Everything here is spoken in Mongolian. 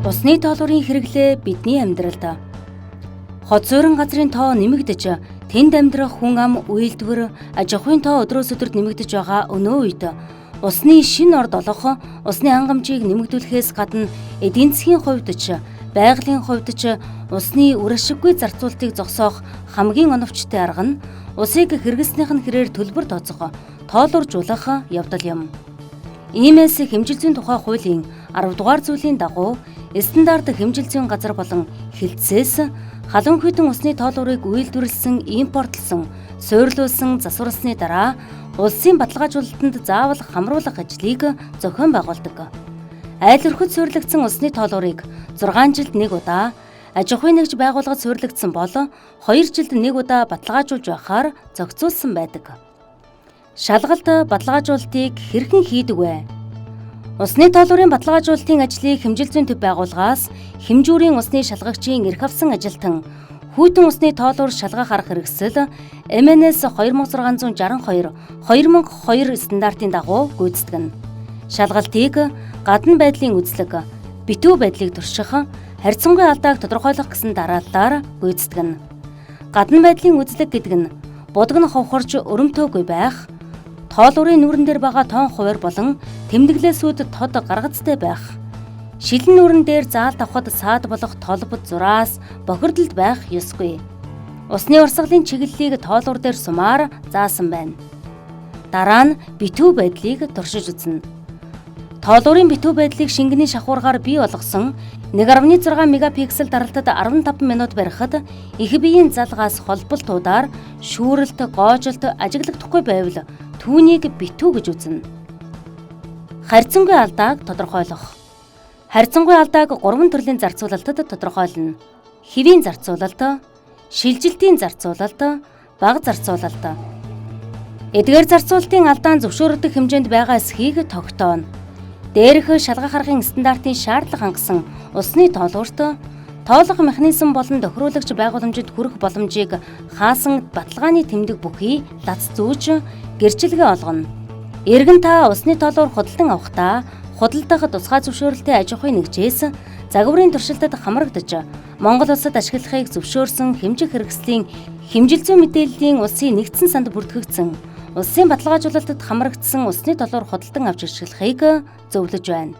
Усны тоолуурын хэрэглээ бидний амьдралд хот суурин газрын тоо нэмэгдэж, тэнд амьдрах хүн ам үйлдвэр, аж ахуйн тоо өдрөөс өдөрт нэмэгдэж байгаа өнөө үед усны шинэ орд олох, усны хангамжийг нэмэгдүүлэхээс гадна эдийн засгийн хувьд ч, байгалийн хувьд ч усны үр ашиггүй зарцуулалтыг зогсоох хамгийн оновчтой арга нь усыг хэрэглэснийх нь хэрээр төлбөр тооцох, тоолууржуулах явдал юм. Иймээс хэмжил зүйн тухай хуулийн 10 дугаар зүйлийн дагуу стандарт хэмжил зүйн газар болон хилцээс халуун хүйтэн усны тоолуурыг үйлдвэрлэсэн, импортлсон, суйрлуулсан засварласны дараа улсын баталгаажуулалтанд заавал хамруулах ажлыг зохион байгуулдаг. Айл өрхөд суйрлагдсан усны тоолуурыг 6 жилд 1 удаа, аж ахуйн нэгж байгууллагад суйрлагдсан бол 2 жилд 1 удаа баталгаажуулж байхаар зохицуулсан байдаг. Шалгалт баталгаажуулалтыг хэрхэн хийдэг вэ? Усны тоолуурын баталгаажуулалтын ажлыг хэмжил зүйн төв байгууллагаас хэмжүүрийн усны шалгагчийн эрх авсан ажилтан хүйтэн усны тоолуур шалгах арга хэрэгсэл МНС 2662/2002 стандартын дагуу гүйцэтгэнэ. Шалгалтыг гадна байдлын үзлэг, битүү байдлыг турших, харьцангуй алдааг тодорхойлох гэсэн дарааллаар гүйцэтгэнэ. Гадна байдлын үзлэг гэдэг нь будаг нь ховхорч өрөмтөөгүй байх, тоолуурын нүүрэн дээр байгаа тоон хуваар болон тэмдэглээсүүд тод гаргацтай байх, шилэн нүүрэн дээр заалд авахд саад болох толбод зураас бохирдолд байх ёсгүй. Усны урсгалын чиглэлийг тоолуур дээр сумаар заасан байна. Дараа нь битүү байдлыг туршиж үзнэ. Тоолуурын битүү байдлыг шингэний шахуургаар бий болгосон 1.6 мегапиксел даралтад 15 минут барихад их биеийн залгаас холболтуудаар шүүрэлт, гоожолт ажиглагдахгүй байвал түүнийг битүү гэж үзнэ. Харьцангуй алдааг тодорхойлох. Харьцангуй алдааг 3 төрлийн зарцуулалтад тодорхойлно. Хэвийн зарцуулалт, шилжилтийн зарцуулалт, бага зарцуулалт. Эдгээр зарцуулалтын алдаан зөвшөөрөгдөх хэмжээнд байгаа эсхийг тогтооно. Дээрх шалгах аргын стандартын шаардлага хангасан усны тоолуурт тоолох механизм болон тохируулагч байгууламжид хүрэх боломжийг хаасан баталгааны тэмдэг бүхий дац зүүж гэрчилгээ олгоно. Эргэн та усны тоолуур худалдан авахдаа худалдах тусгай зөвшөөрөлтийн аж ахуйн нэгжээс загварын туршилтад хамрагдаж Монгол улсад ашиглахыг зөвшөөрсөн хэмжих хэрэгслийн хэмжил зүйн мэдээллийн улсын нэгдсэн санд бүртгэгдсэн улсын баталгаажуулалтад хамрагдсан усны тоолуур худалдан авч ашиглахыг зөвлөж байна.